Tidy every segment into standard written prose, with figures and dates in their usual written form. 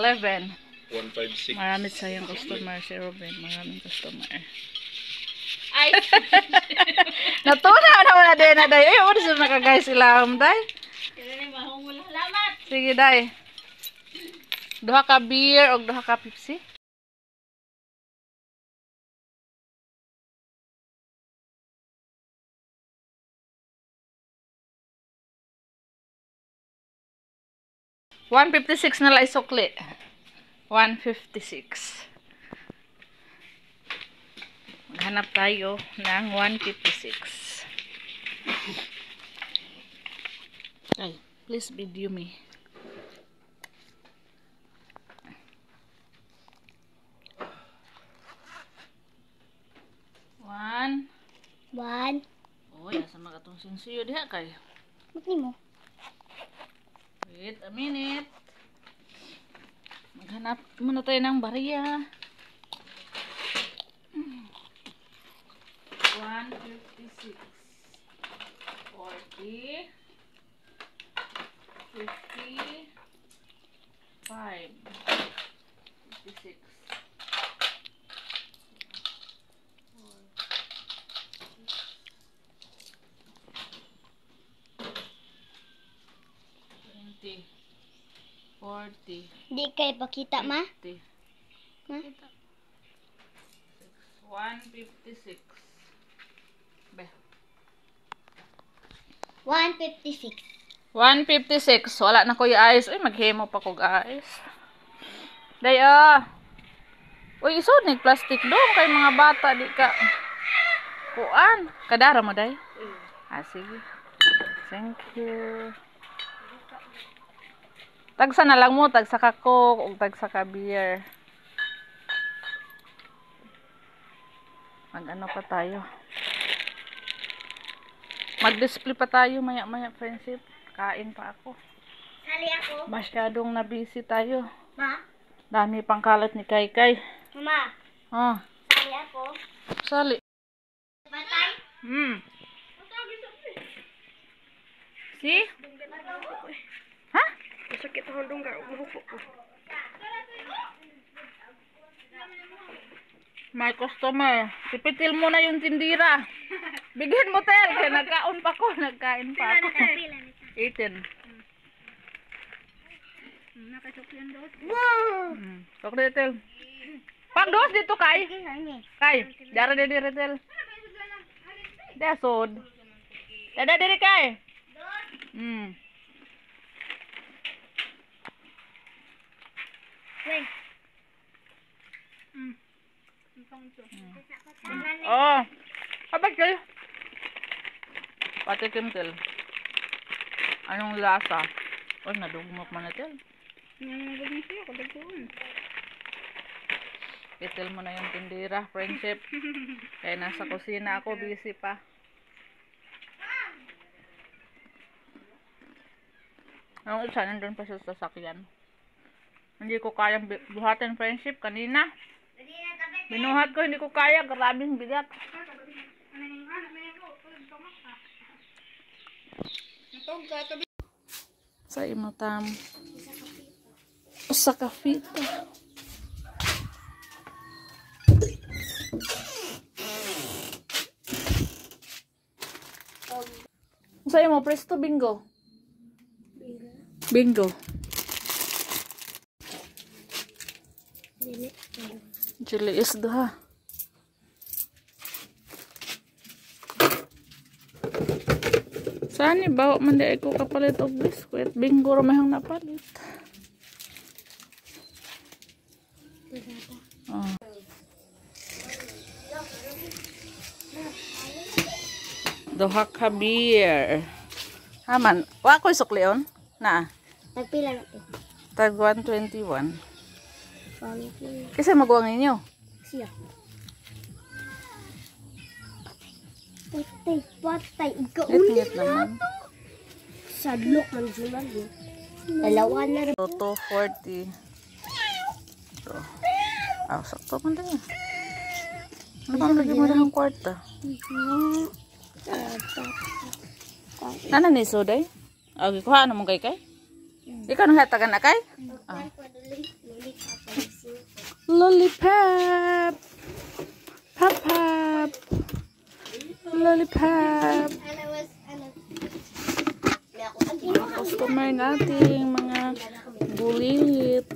11. 156. Marami sayang customer si Ruben. Maraming customer. Ay! Natunaw na wala din na day. Eh, ano sa nakagay sila day? Kaya na mahumula. Salamat! Sige day. Duha ka beer o duha ka Pepsi? $156 na lang isukli. 156. Maghanap tayo ng 156. Ay, please video me. One. Oh, asa magatong sinsiyo diha kay. Bakit mo? Wait a minute. Maghanap muna tayo ng bariya. 156. 40. 50. 5. 56. $40. Di kayo pakita, ma? 50. Ha? 156. Be. 156. 156. Wala na ko yung ice. Uy, maghimo pa kog ice. Day, Uy, isunig plastic doon kay mga bata. Di ka. Kuan. Kadara mo, day? Sige. Thank you. Tagsa na lang mo. Tagsa ka coke o tagsa ka beer. Mag-ano pa tayo. Mag-display pa tayo maya-maya, friendship. Kain pa ako. Sali ako. Masyadong na-busy tayo. Ma? Dami pang kalat ni Kaykay. Mama. Oh, Sali ako. sali. Batay? See? Ha? Masakit ang dungga. Umuhupo ko. May customer. Pipitil mo na yung tindira. Bigyan mo, Tel. Kaya nagkaon pa ko. Nagkain pa ako. 18. Nakasukyan doon. Wow! Sok Tel. Pag dos dito, Kay. Kay. Dara diri, Tel. Desod. Dada diri, Kay. Wait. Oh. Abag, Tel. Patikim, Tel. Anong lasa? Oh, nadugmok man na, Tel. Itil mo na yung tindira, friendship. Kaya nasa kusina ako, busy pa. Ang isa, nandun pa sa sasakyan. Hindi ko kayang buhatin, friendship, kanina. Binuhat ko, hindi ko kaya, grabing bigat. Sa imatam. Sa kafita. Sa'yo mo, presto bingo. Bingo. Chili is ha. Saan bawa man di ko kapalit og biskwit. Bingo ra mahang napalit. Oh. Duha ka beer. Haman, wa ko sukleon na. Nagpila na ito. Tag 121. Okay. Kasi maguwang ninyo. Siya. Patay. Ikauli na ito. Sadlok ng juman yun. Dalawa na rin. 240. So. Sakto man din. Ano bang lagi mo lang kwarta? Nana ni Soday? Okay, kuha na mong kay? Ikaw nang hatagan na kay? Lollipop. Pop pop. Lollipop. Customer nating mga bulit.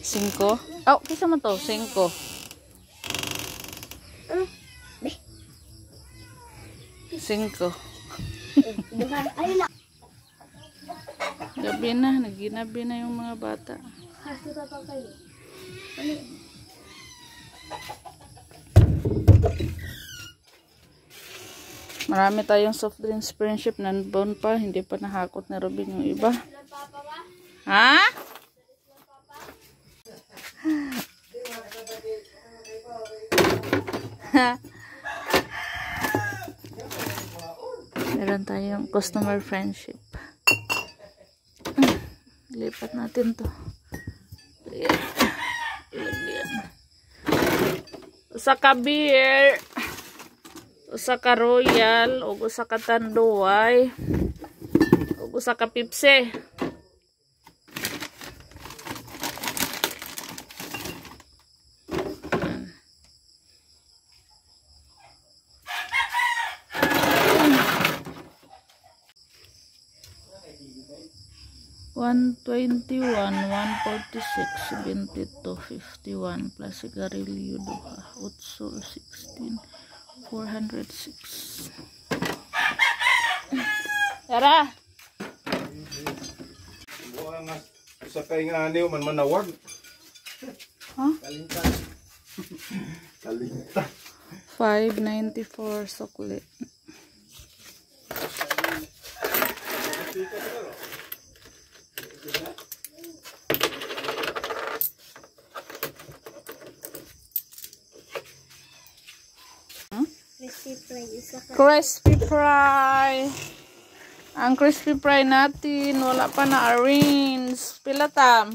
Singko? Oh, kisa mo to? Singko. Singko. Gabi na, naginabi na yung mga bata. Marami tayong soft drinks friendship. Nandoon pa, hindi pa nahakot na Robin yung iba. Ha? Meron tayong customer friendship. Lipat natin to. Ilagyan. Usa ka beer, usa ka royal, ug usa ka tanduay, ug usa ka Pepsi. $121, $146, $72, $51 plus sigarilyo duha, $8, $16, $406. Tara. Buha nga sa kay nga aniw man manawag. Huh? Kalintan. Kalintan. $5.94 sukli. Crispy fry. Ang crispy fry natin, wala pa na arrange. Pila tam?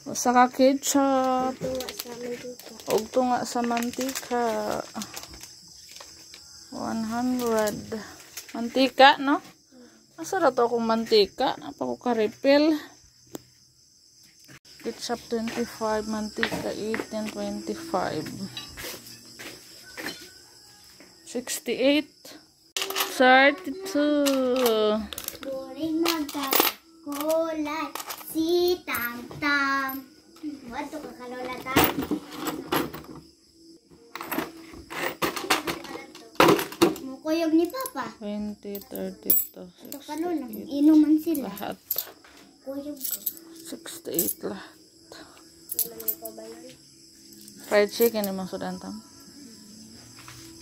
Usa ka ketchup. Ug tunga sa mantika. 100. Mantika, no? Asa ra to akong mantika? Apa ko ka-refill? Ketchup 25, mantika 18, 25. 68, 32. Boring magkakulay si Tam-Tam. Wato ka kalola ta. Mukuyog ni Papa. 20, 32, Ito kalola. Inuman sila. lahat. Kuyog. 68 lahat. Fried chicken yung sudan tam.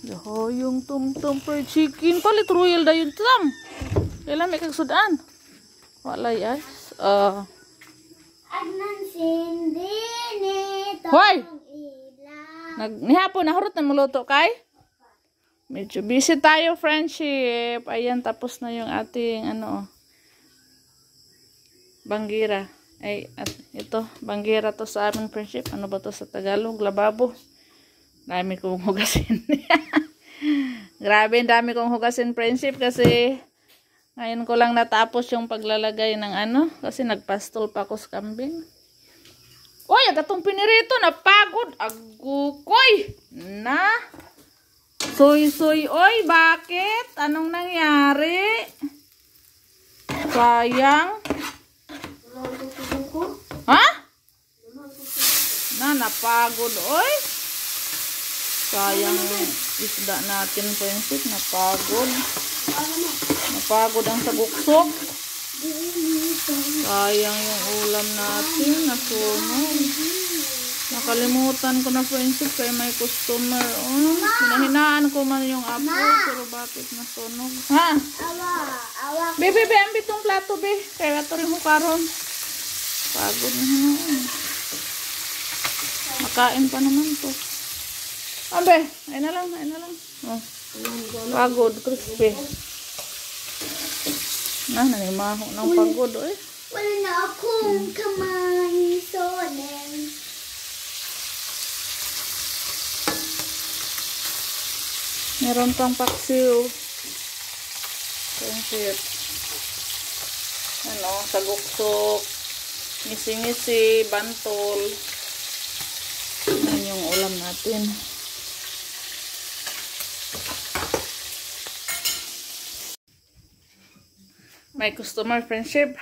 Yo, yung tum-tum fried chicken. Palit royal da yun tam. Kailan may kag sudan. Walay ice. Agnan sindi nito. Hoy! Ilaw. Nihapon na hurot na muluto kay. Medyo busy tayo friendship. Ayan, tapos na yung ating banggira. Ay, at ito, banggira to sa amin friendship. Ano ba to sa Tagalog? Lababo. Dami kong hugasin. Grabe, dami kong hugasin friendship kasi ngayon ko lang natapos yung paglalagay ng kasi nagpastol pa ako sa kambing. Uy, agatong pinirito, napagod. Agukoy. Na. Soy, oy, bakit? Anong nangyari? Sayang. Ha? Napagod, oy. Sayang yung isda natin, friendship. Napagod. Napagod ang saguksok. Sayang yung ulam natin. Nasunog. Nakalimutan ko na, friendship, kaya may customer. Hinahinaan ko man yung apo. Pero bakit nasunog? Ha? Awa. Bebe, ambit tong plato, be. Kaya ito rin mo karon. Pagod na. Makain pa naman to. Ambe, ay na lang. Oh. Pagod, crispy. Nanimaho ng pagod, eh. Wala na akong kamay. Sonen. Meron pang paksiw. Friendship. Ano, saguksok. Ngisi-ngisi, bantol. Yan yung ulam natin. May customer, friendship.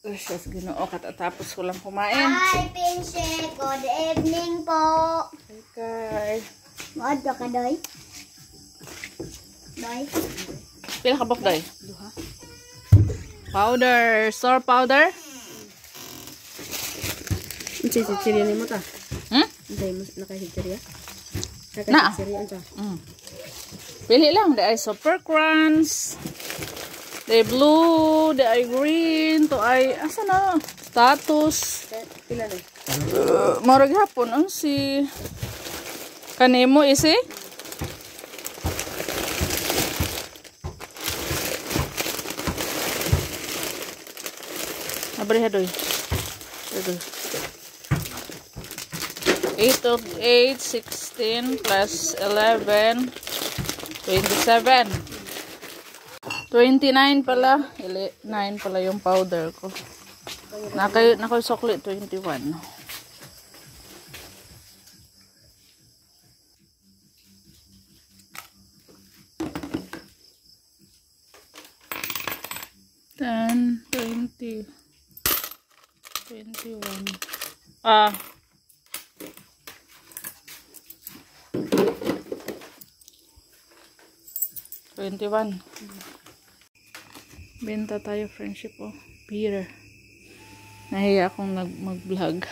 Just ginoo katatapos ko lang kumain. Hi, Pinche. Good evening po. Okay. Maadto ka, Doy? Doy? Pila ka bok, Day? Duha. Powder. Store powder. Chichirya ni mo ta? Day mo nakahichirya? Nakahichirya anta? Pili lang. Day super crunch. Day blue. Day green. To ay, asa na? Status. Pila na? Marag hapon. Ang si... Kanimo isi? Abri hadoy. 8 of 8, 16 plus 11, 27. 29 pala. 9 pala yung powder ko. Nakaw sukli 21. Then 20, 21. 21. Benta tayo, friendship, oh. Beer. Nahiya akong mag-vlog.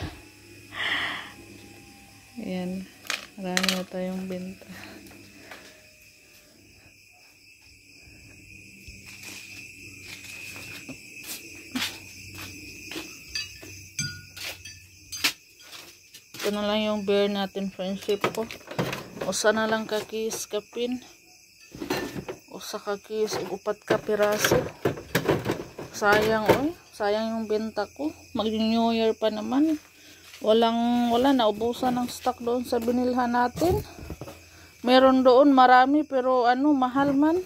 Ayan. Marami na tayong benta. Ito na lang yung beer natin, friendship, ko. Usa na lang kakis kapin. Usa kakis, upat ka piraso. Sayang, oy. Sayang yung benta ko. Mag-New Year pa naman. Wala, naubusan ng stock doon sa binilhan natin. Meron doon marami, pero mahal man.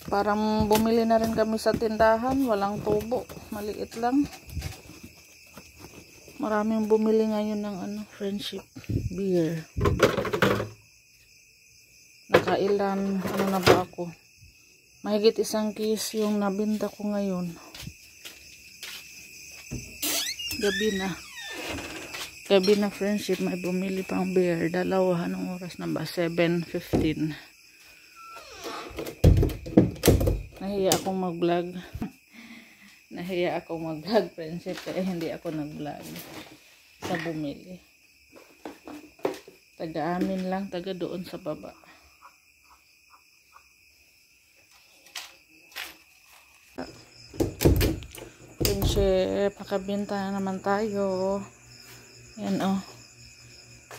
Parang bumili na rin kami sa tindahan. Walang tubo. Maliit lang. Maraming bumili ngayon ng friendship beer. Nakailan, na ba ako? Mahigit 1 case yung nabinta ko ngayon. Gabi na, friendship, may bumili pang beer. Dalawa, anong oras na ba? 7:15. Nahiya akong mag-vlog. Nahiya akong mag-vlog, friendship, kaya hindi ako nag-vlog sa bumili. Taga amin lang, taga doon sa baba. Friendship, makabinta na naman tayo. Yan, oh.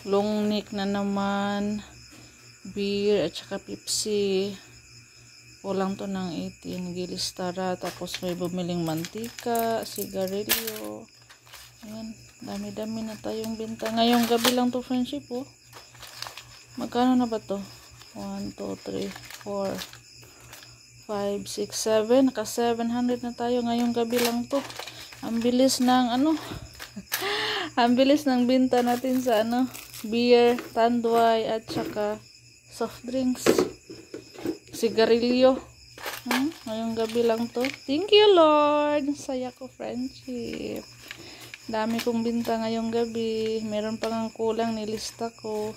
Long neck na naman. Beer at saka Pepsi. Kulang to ng 18. Gilistara. Tapos may bumiling mantika, sigarilyo. Ayan. Dami-dami na tayong binta. Ngayong gabi lang to, friendship, oh. Magkano na ba to? 1, 2, 3, 4, 5, 6, 7. Naka 700 na tayo. Ngayong gabi lang to. Ang bilis ng ang bilis ng binta natin sa beer, tanduay, at saka soft drinks. Sigarilyo. Ngayong gabi lang to. Thank you, Lord. Saya ko, friendship. Dami kong binta ngayong gabi. Meron pang ang kulang, nilista ko.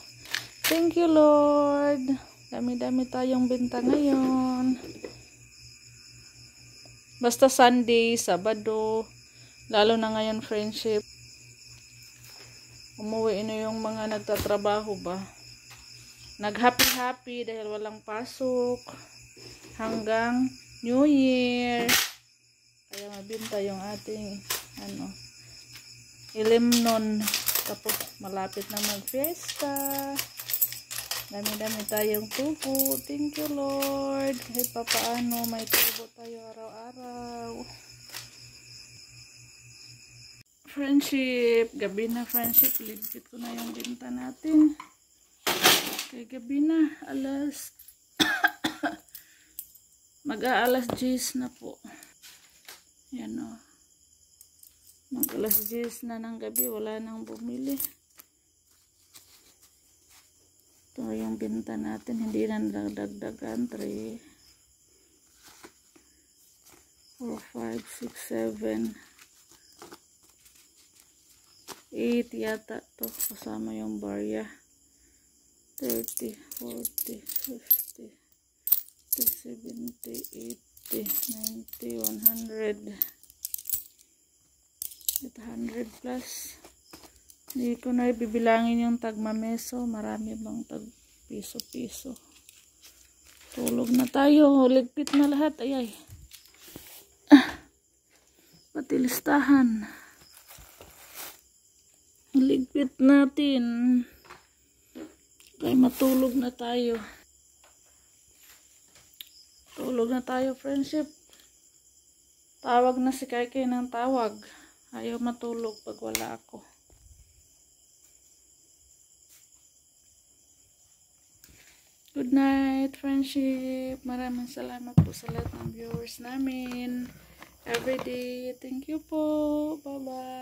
Thank you, Lord. Dami-dami tayong binta ngayon. Basta Sunday, Sabado, lalo na ngayon, friendship. Umuwi na yung mga nagtatrabaho ba. Nag-happy-happy dahil walang pasok hanggang New Year. Kaya mabinta yung ating ilimnon. Tapos malapit na mag-fiesta. Dami-dami tayong tubo. Thank you, Lord. Kahit papaano may tubo tayo araw-araw. Friendship. Gabi na, friendship. Ligpit ko na yung binta natin. Okay, gabi na. Alas. Mag-aalas 10 na po. Yan o. Mag-alas 10 na ng gabi. Wala nang bumili. Ito yung binta natin. Hindi na nagdagdagan. 3, 4, 5, 6, 7, 8 yata to. Kasama yung barya. 30, 40, 50, 70, 80, 90, 100. 800 plus. Hindi ko na ibibilangin yung tagmameso. Marami bang tag piso-piso. Tulog na tayo. Ligpit na lahat. Ayay. Pati listahan. Ligpit natin. Kaya matulog na tayo. Tulog na tayo, friendship. Tawag na si Kaikay ng tawag. Ayaw matulog pag wala ako. Good night, friendship. Maraming salamat po sa lahat ng viewers namin. Everyday. Thank you po. Bye-bye.